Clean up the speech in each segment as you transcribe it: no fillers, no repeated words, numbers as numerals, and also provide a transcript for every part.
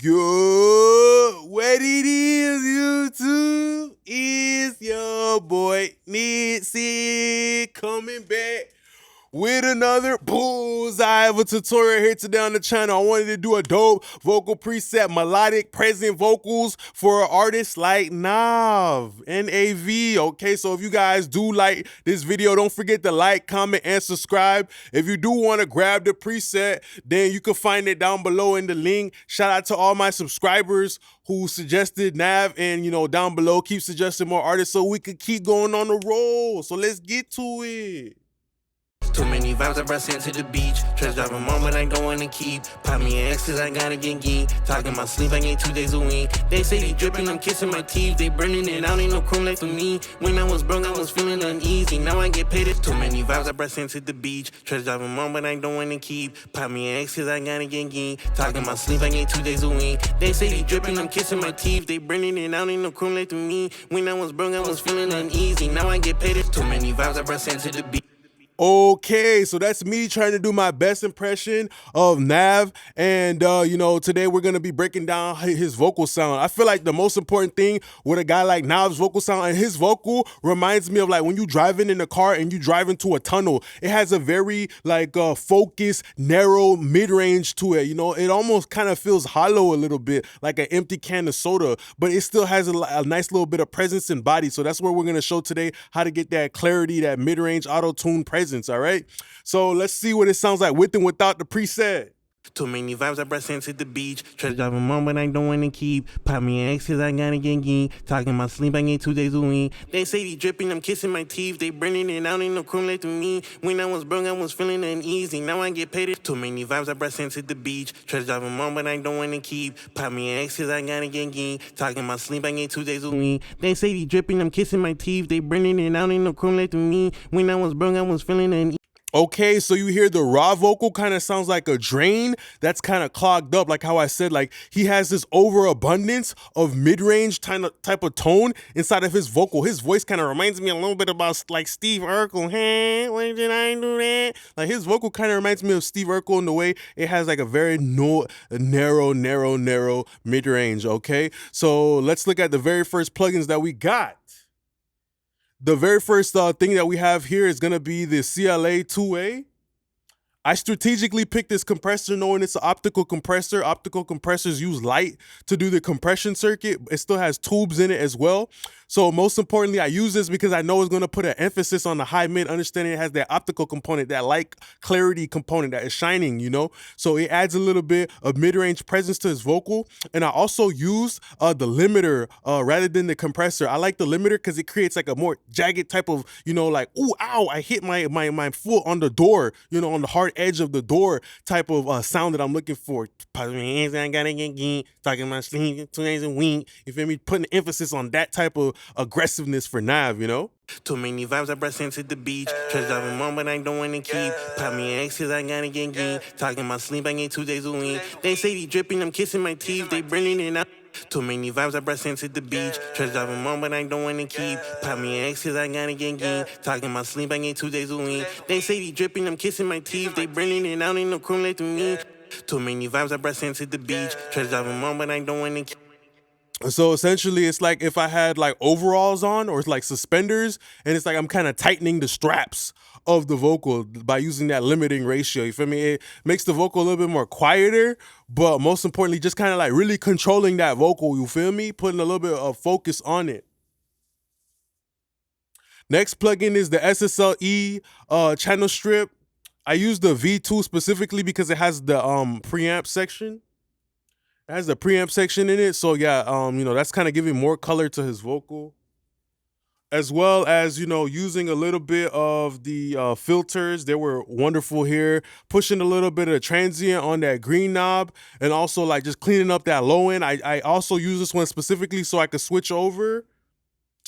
Good. What it is, YouTube, is your boy Nitzy coming back with another bullseye of a tutorial here today on the channel. I wanted to do a dope vocal preset, melodic present vocals for artists like NAV, NAV. Okay, so if you guys do like this video, don't forget to like, comment, and subscribe. If you do want to grab the preset, then you can find it down below in the link. Shout out to all my subscribers who suggested NAV, and down below keep suggesting more artists so we could keep going on the roll. So let's get to it. Too many vibes I brought sent to the beach. Trust driving mom, but I don't wanna keep. Pop me an X cause I gotta get geek. Talking my sleep, I get 2 days a week. They say they dripping, I'm kissing my teeth. They burning it out, ain't no cream left for me. When I was broke, I was feeling uneasy. Now I get paid. It's too many vibes I brought sent to the beach. Trust driving mom, but I don't wanna keep. Pop me an X cause I gotta get geek. Talking my sleep, I get 2 days a week. They say they dripping, I'm kissing my teeth. They burning it out, ain't no cream left for me. When I was broke, I was feeling uneasy. Now I get paid. It's too many vibes I brought sent to the beach. Okay, so that's me trying to do my best impression of NAV, and today we're gonna be breaking down his vocal sound. I feel like the most important thing with a guy like NAV's vocal sound, and his vocal reminds me of like when you driving in a car and you drive into a tunnel. It has a very focused, narrow mid-range to it. It almost kind of feels hollow a little bit, like an empty can of soda, but it still has a nice little bit of presence and body. So that's where we're gonna show today how to get that clarity, that mid-range auto-tune presence. All right, so let's see what it sounds like with and without the preset. Too many vibes I brought sent to the beach. Trust driving mom, but I don't wanna keep. Pop me an X cause I gotta get geek. Talking my sleep, I get 2 days a week. They say they dripping, I'm kissing my teeth. They burning it out, ain't no cream left to me. When I was broke, I was feeling uneasy. Now I get paid. Too many vibes I brought sent to the beach. Trust driving mom, but I don't wanna keep. Pop me an X cause I gotta get geek. Talking my sleep, I get 2 days a week. They say they dripping, I'm kissing my teeth. They burning it out, ain't no cream left to me. When I was broke, I was feeling uneasy. Okay, so you hear the raw vocal kind of sounds like a drain that's kind of clogged up, like how I said, like he has this overabundance of mid-range type of tone inside of his vocal. His voice kind of reminds me a little bit about like Steve Urkel. Hey, why did I do that? Like his vocal kind of reminds me of Steve Urkel in the way it has like a very narrow mid-range. Okay, so let's look at the very first plugins that we got. The very first thing that we have here is going to be the CLA 2A. I strategically picked this compressor knowing it's an optical compressor. Optical compressors use light to do the compression circuit. It still has tubes in it as well. So most importantly, I use this because I know it's going to put an emphasis on the high mid, understanding it has that optical component, that light clarity component that is shining, So it adds a little bit of mid-range presence to his vocal. And I also use the limiter rather than the compressor. I like the limiter because it creates like a more jagged type of, like, ooh, ow, I hit my foot on the door, on the hard edge of the door type of sound that I'm looking for. I gotta get talking my sleep 2 days a week. You feel me? Putting emphasis on that type of aggressiveness for NAV, Too many vibes I brought sent to the beach. Trust driving mom, but I don't wanna keep. Pop me an X cause I gotta get geek. Talking my sleep, I get 2 days a week. They say they dripping, I'm kissing my teeth. They burning it out. Too many vibes I brought sent to the beach. Trust driving mom, but I don't wanna keep. Pop me an X cause I gotta get geek. Talking my sleep, I get 2 days a week. They say they dripping, I'm kissing my teeth. They burning it out, ain't no cream left to me. Too many vibes I brought sent to the beach. Trust driving mom, but I don't wanna keep. So essentially it's like if I had like overalls on or it's like suspenders, and it's like I'm kind of tightening the straps of the vocal by using that limiting ratio. You feel me? It makes the vocal a little bit more quieter, but most importantly, just kind of like really controlling that vocal. You feel me? Putting a little bit of focus on it. Next plugin is the SSLE channel strip. I use the V2 specifically because it has the preamp section. It has the preamp section in it, so yeah, that's kind of giving more color to his vocal, as well as using a little bit of the filters. They were wonderful here, pushing a little bit of transient on that green knob, and also like just cleaning up that low end. I also use this one specifically so I could switch over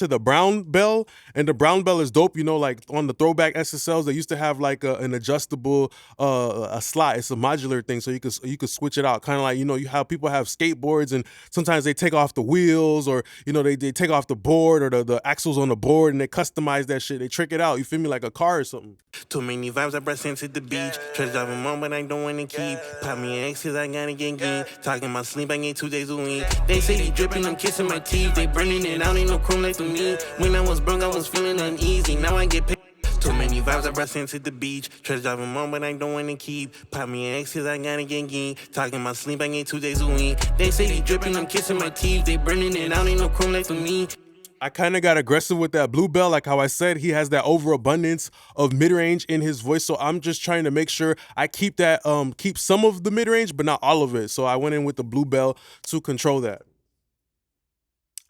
to the brown bell, and the brown bell is dope. You know, like on the throwback SSLs, they used to have like an adjustable a slot. It's a modular thing, so you could switch it out. Kind of like, you know, you have people have skateboards, and sometimes they take off the wheels, or you know, they take off the board or the axles on the board, and they customize that shit. They trick it out. You feel me, like a car or something. Too many vibes, I press into the beach. Try to drive them on, but I don't want to keep. Pop me an X, cause I gotta get geek. Talking about sleep, I get 2 days a week. They say they dripping, I'm kissing my teeth. They burning it out, ain't no chrome like to me. When I was broke, I was feeling uneasy. Now I get paid. Too many vibes, I press into the beach. Try to drive them on, but I don't want to keep. Pop me an X, cause I gotta get geek. Talking about sleep, I get 2 days a week. They say they dripping, I'm kissing my teeth. They burning it out, ain't no chrome like to me. I kind of got aggressive with that blue bell. Like how I said, he has that overabundance of mid-range in his voice. So I'm just trying to make sure I keep that, keep some of the mid-range, but not all of it. So I went in with the blue bell to control that.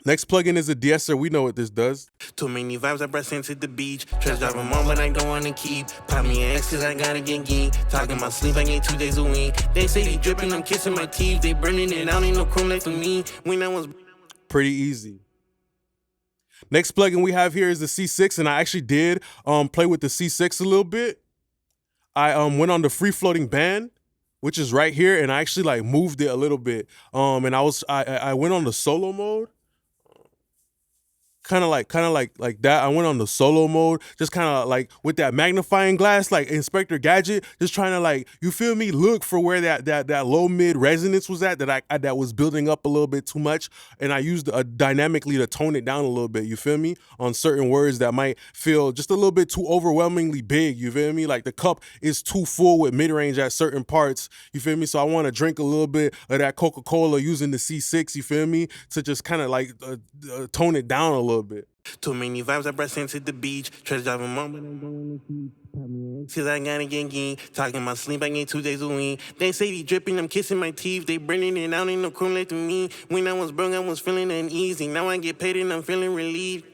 Next plugin is a de-esser. We know what this does. Too many vibes, I press into the beach. Try to drive them on, but I don't want to keep. Pop me an X, cause I gotta get geek. Talking about sleep, I get 2 days a week. They say they dripping, I'm kissing my teeth. They burning it out, ain't no chrome like to me. When I was pretty easy. Next plugin we have here is the C6, and I actually did play with the C6 a little bit. I went on the free floating band, which is right here, and I actually like moved it a little bit. And I went on the solo mode. Kind of like that. I went on the solo mode, just kind of like with that magnifying glass, like Inspector Gadget, just trying to, like, you feel me, look for where that low mid resonance was at, that was building up a little bit too much, and I used dynamically to tone it down a little bit. You feel me, on certain words that might feel just a little bit too overwhelmingly big. You feel me, like the cup is too full with mid range at certain parts. You feel me, so I want to drink a little bit of that Coca-Cola using the C6. You feel me, to just kind of like tone it down a little bit. Too many vibes, I press into the beach. Try to drive them on, but I don't want to keep. Pop me an X, cause I gotta get geek. Talking about sleep, I get 2 days a week. They say they dripping, I'm kissing my teeth. They burning it out, ain't no chrome like to me. When I was broke, I was feeling uneasy. Now I get paid and I'm feeling relieved.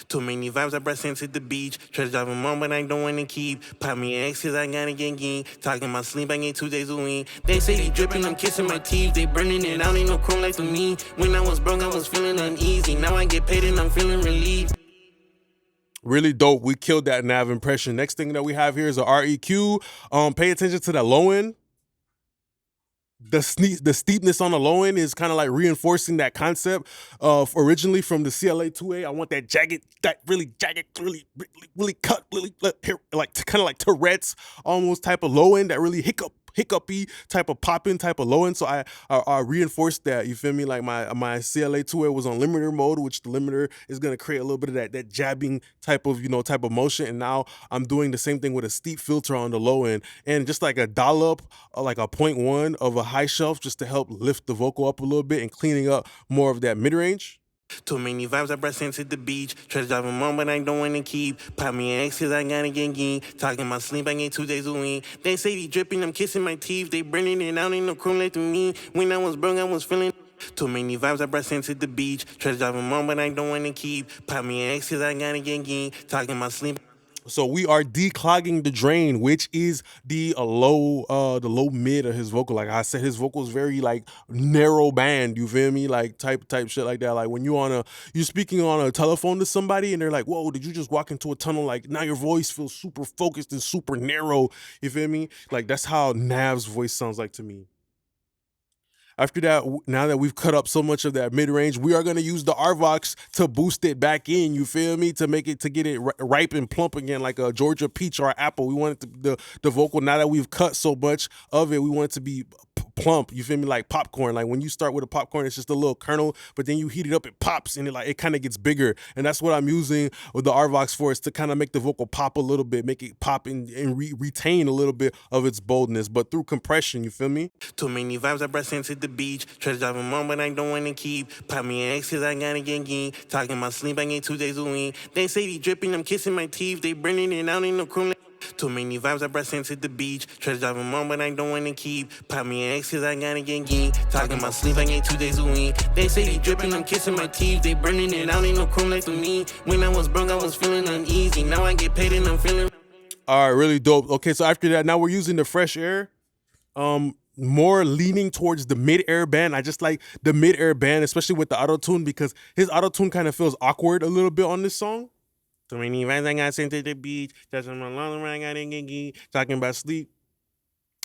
Too many vibes, I press into the beach. Try to drive them on, but I don't want to keep. Pop me an X, cause I gotta get geek. Talking about sleep, I get 2 days a week. They say they dripping, I'm kissing my teeth. They burning it out, ain't no chrome like to me. When I was broke, I was feeling uneasy. Now I get paid and I'm feeling relieved. Really dope. We killed that NAV impression. Next thing that we have here is a REQ. Pay attention to the low end. The steepness on the low end is kind of like reinforcing that concept of originally from the CLA 2A. I want that jagged, that really jagged, really cut, really like kind of like Tourette's almost type of low end, that really hiccupy type of popping type of low end. So I reinforced that. You feel me? Like my CLA 2A was on limiter mode, which the limiter is gonna create a little bit of that jabbing type of, type of motion. And now I'm doing the same thing with a steep filter on the low end, and just like a dollop, like a 0.1 of a high shelf, just to help lift the vocal up a little bit and cleaning up more of that mid range. Too many vibes, I press into the beach. Try to drive them on, but I don't want to keep. Pop me an X, cause I gotta get geek. Talking about sleep, I get 2 days a week. They say they dripping, I'm kissing my teeth. They burning it out, ain't no chrome like to me. When I was broke, I was feeling. Too many vibes, I press into the beach. Try to drive them on, but I don't want to keep. Pop me an X, cause I gotta get geek. Talking about sleep. So we are declogging the drain, which is the low mid of his vocal. Like I said, his vocal is very like narrow band. You feel me? Like type shit like that. Like when you're speaking on a telephone to somebody and they're like, "Whoa, did you just walk into a tunnel?" Like now your voice feels super focused and super narrow. You feel me? Like that's how NAV's voice sounds like to me. After that, now that we've cut up so much of that mid-range, we are going to use the RVox to boost it back in, you feel me? To get it ripe and plump again, like a Georgia peach or apple. We want it to, the vocal, now that we've cut so much of it, we want it to be plump, you feel me? Like popcorn. Like when you start with a popcorn, it's just a little kernel, but then you heat it up, it pops, and it kind of gets bigger. And that's what I'm using with the RVox for, is to kind of make the vocal pop a little bit, make it pop and retain a little bit of its boldness, but through compression, you feel me? Too many vibes, I press into the beach. Try to drive them on, but I don't want to keep. Pop me an X, cause I gotta get geek. Talking about sleep, I get 2 days a week. They say they dripping, I'm kissing my teeth. They burning it out, ain't no chrome. Too many vibes, I press into the beach. Try to drive them on, but I don't want to keep. Pop me an X, cause I gotta get geek. Talking about sleep, I get 2 days a week. They say they dripping, I'm kissing my teeth. They burning it out, ain't no chrome like to me. When I was broke, I was feeling uneasy. Now I get paid and I'm feeling. All right, really dope. Okay, so after that, now we're using the fresh air. more leaning towards the mid-air band. I just like the mid-air band, especially with the auto-tune, because his auto-tune kind of feels awkward a little bit on this song. Too many times I got sent to the beach, just on my long run, I got in talking about sleep.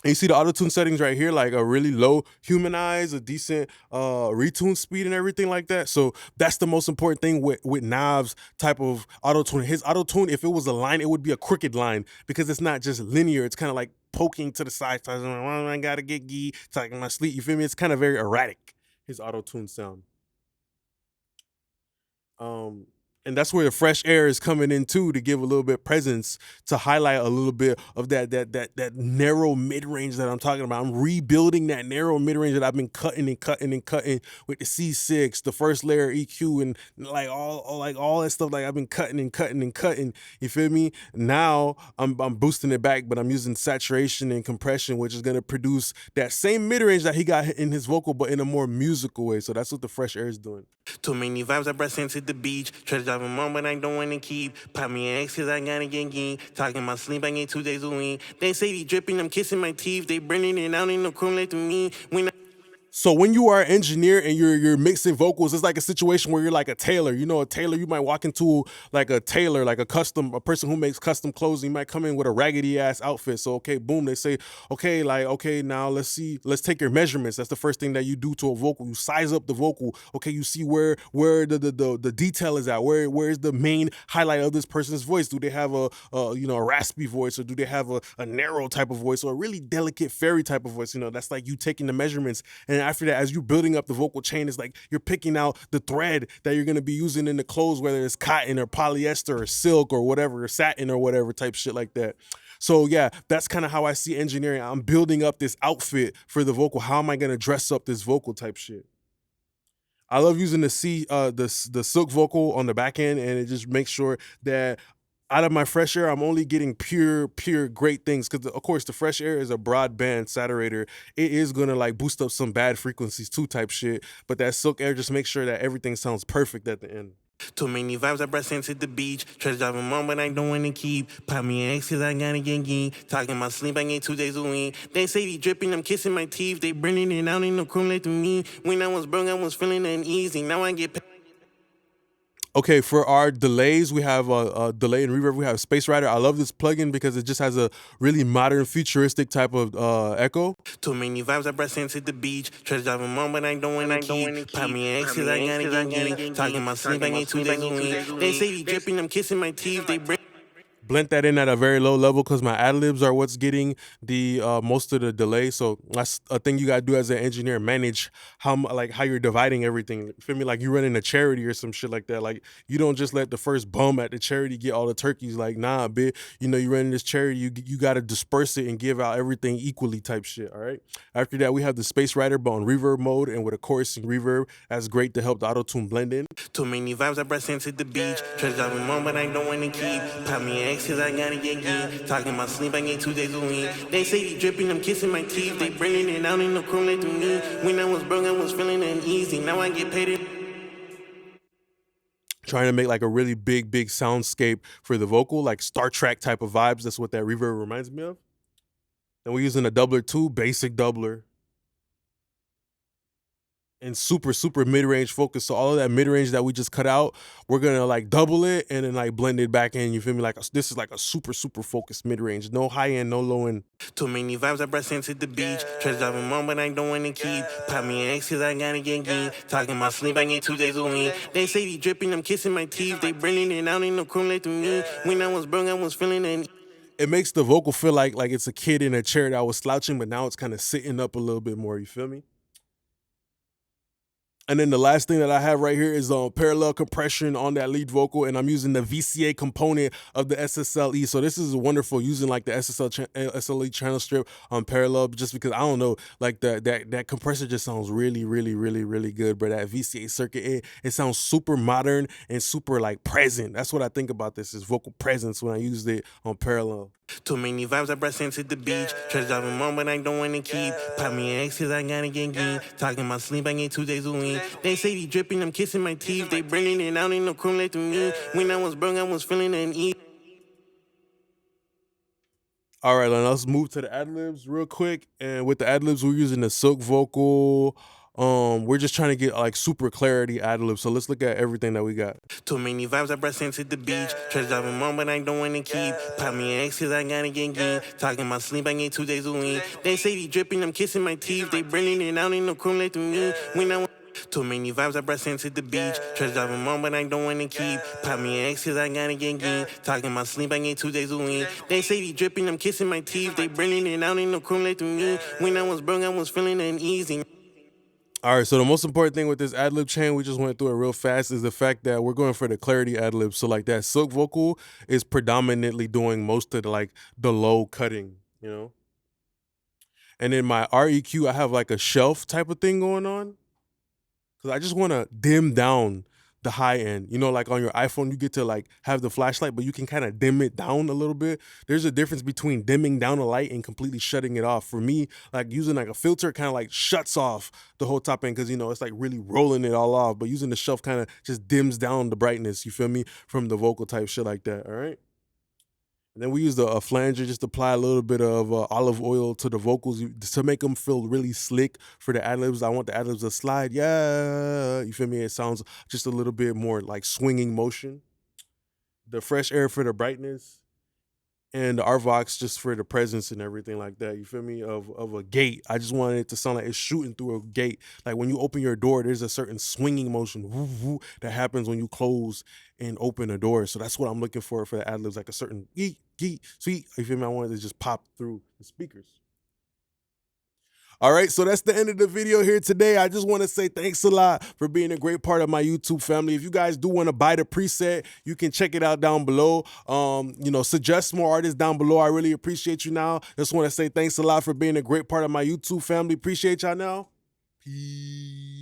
And you see the auto-tune settings right here, like a really low humanize, a decent retune speed and everything like that. So that's the most important thing with NAV's type of auto-tune. His auto-tune, if it was a line, it would be a crooked line because it's not just linear. It's kind of like poking to the side. I gotta get gee, talking my sleep. You feel me? It's kind of very erratic, his auto-tune sound. And that's where the fresh air is coming in too, to give a little bit of presence, to highlight a little bit of that narrow mid range that I'm talking about. I'm rebuilding that narrow mid range that I've been cutting and cutting and cutting with the C6, the first layer EQ, and like all that stuff. Like I've been cutting and cutting and cutting. You feel me? Now I'm boosting it back, but I'm using saturation and compression, which is gonna produce that same mid range that he got in his vocal, but in a more musical way. So that's what the fresh air is doing. Too many vibes, I press into the beach. Try to drive them on, but I don't want to keep. Pop me an X, cause I gotta get geek. Talking my sleep, I get 2 days a week. They say they dripping, I'm kissing my teeth. They burning it out in the chrome like to me. So when you are an engineer and you're mixing vocals, it's like a situation where you're like a tailor. You know, a tailor, you might walk into like a tailor, like a person who makes custom clothes. You might come in with a raggedy ass outfit. So okay, boom, they say, okay, now let's take your measurements. That's the first thing that you do to a vocal. You size up the vocal. Okay, you see where the detail is at. Where's the main highlight of this person's voice? Do they have a raspy voice, or do they have a narrow type of voice, or a really delicate fairy type of voice? You know, that's like you taking the measurements. And after that, as you're building up the vocal chain, it's like you're picking out the thread that you're gonna be using in the clothes, whether it's cotton or polyester or silk or whatever, or satin or whatever type shit like that. So yeah, that's kind of how I see engineering. I'm building up this outfit for the vocal. How am I gonna dress up this vocal type shit? I love using the silk vocal on the back end, and it just makes sure that out of my fresh air, I'm only getting pure great things. Because of course, the fresh air is a broadband saturator. It is gonna like boost up some bad frequencies too, type shit. But that silk air just makes sure that everything sounds perfect at the end. Too many vibes, I press into the beach. Try to drive them on, but I don't want to keep. Pop me an X, cause I gotta get geek. Talking my sleep, I get 2 days a week. They say they dripping, I'm kissing my teeth. They burning it out in the chrome like to me. When I was broke, I was feeling uneasy. Now I get paid. Okay, for our delays, we have a delay and reverb. We have Space Rider. I love this plugin because it just has a really modern, futuristic type of echo. Too many vibes, I press into the beach. Try to drive them on, but I don't want to keep. Pop me an X, cause I gotta get geek. Talking my sleep, I get 2 days a week. They say they dripping, I'm kissing my teeth. They bring. Blend that in at a very low level because my ad-libs are what's getting the most of the delay. So that's a thing you gotta do as an engineer: manage how you're dividing everything. Feel me? Like you running a charity or some shit like that. Like you don't just let the first bum at the charity get all the turkeys. Like nah, bitch. You know you running this charity. You gotta disperse it and give out everything equally, type shit. All right. After that, we have the Space Rider, but on reverb mode and with a chorusing reverb. That's great to help the auto-tune blend in. Too many vibes, I press into the beach. Try to drive them on, but I don't want to keep. Pop me an X, cause I gotta get geek. Talking my sleep, I get 2 days a week. They say they dripping, I'm kissing my teeth. They burning it out in the chrome like to me. When I was broke, I was feeling uneasy. Now I get paid. Trying to make like a really big soundscape for the vocal, like Star Trek type of vibes. That's what that reverb reminds me of. And we're using a doubler too, basic doubler. And super mid-range focus. So all of that mid-range that we just cut out, we're gonna like double it and then like blend it back in. You feel me? Like this is like a super focused mid-range. No high end, no low end. Too many vibes, I press into the beach. Try to drive them on, but I don't want to keep. Pop me an X, cause I gotta get geek. Talking my sleep, I get 2 days a week. They say they dripping, I'm kissing my teeth. They burning it out in the chrome like to me. When I was broke, I was feeling uneasy. It makes the vocal feel like it's a kid in a chair that was slouching, but now it's kind of sitting up a little bit more. You feel me? And then the last thing that I have right here is parallel compression on that lead vocal, and I'm using the VCA component of the SSLE. So this is wonderful, using like the SSLE channel strip on parallel, just because I don't know, like that compressor just sounds really good, bro. That VCA circuit, it sounds super modern and super like present. That's what I think about this, is vocal presence when I used it on parallel. Too many vibes, I press into the beach. Try to drive them on, but I don't want to keep. Pop me an X, cause I gotta get geek. Talking my sleep, I get 2 days a week. They say they dripping, I'm kissing my teeth. They burning it out in the chrome like to me. When I was broke, I was feeling uneasy. All right, then let's move to the ad-libs real quick. And with the ad-libs, we're using the silk vocal. We're just trying to get like super clarity ad-libs. So let's look at everything that we got. Too many vibes, I press into the beach. Try to drive them on, but I don't wanna keep. Pop me an X, cause I gotta get geek. Talking my sleep, I get 2 days a week. They say they dripping, I'm kissing my teeth. They burning it out, ain't no crew left to me. When I too many vibes, I press into the beach. Try to drive them on, but I don't wanna keep. Pop me an X, cause I gotta get geek. Talking my sleep, I get 2 days a week. They say they dripping, I'm kissing my teeth. They burning it out, ain't no crew left to me. When I was broke, I was feeling uneasy. All right, so the most important thing with this ad-lib chain, we just went through it real fast, is the fact that we're going for the clarity ad-lib. So like that silk vocal is predominantly doing most of the low cutting, you know? And in my REQ, I have like a shelf type of thing going on. Cause I just wanna dim down the high end. You know, like on your iPhone, you get to like have the flashlight, but you can kind of dim it down a little bit. There's a difference between dimming down a light and completely shutting it off. For me, like using like a filter kind of like shuts off the whole top end, because you know it's like really rolling it all off. But using the shelf kind of just dims down the brightness, you feel me, from the vocal type shit like that. All right. And then we use a flanger, just apply a little bit of olive oil to the vocals to make them feel really slick for the ad-libs. I want the ad-libs to slide, yeah, you feel me? It sounds just a little bit more like swinging motion. The fresh air for the brightness, and the Arvox just for the presence and everything like that, you feel me, of a gate. I just wanted it to sound like it's shooting through a gate. Like when you open your door, there's a certain swinging motion woo, woo, that happens when you close and open a door. So that's what I'm looking for the ad-libs, like a certain geek, sweet, you feel me? I wanted to just pop through the speakers. All right, so that's the end of the video here today. I just want to say thanks a lot for being a great part of my YouTube family. If you guys do want to buy the preset, you can check it out down below. You know, suggest more artists down below. I really appreciate you now. Just want to say thanks a lot for being a great part of my YouTube family. Appreciate y'all now. Peace.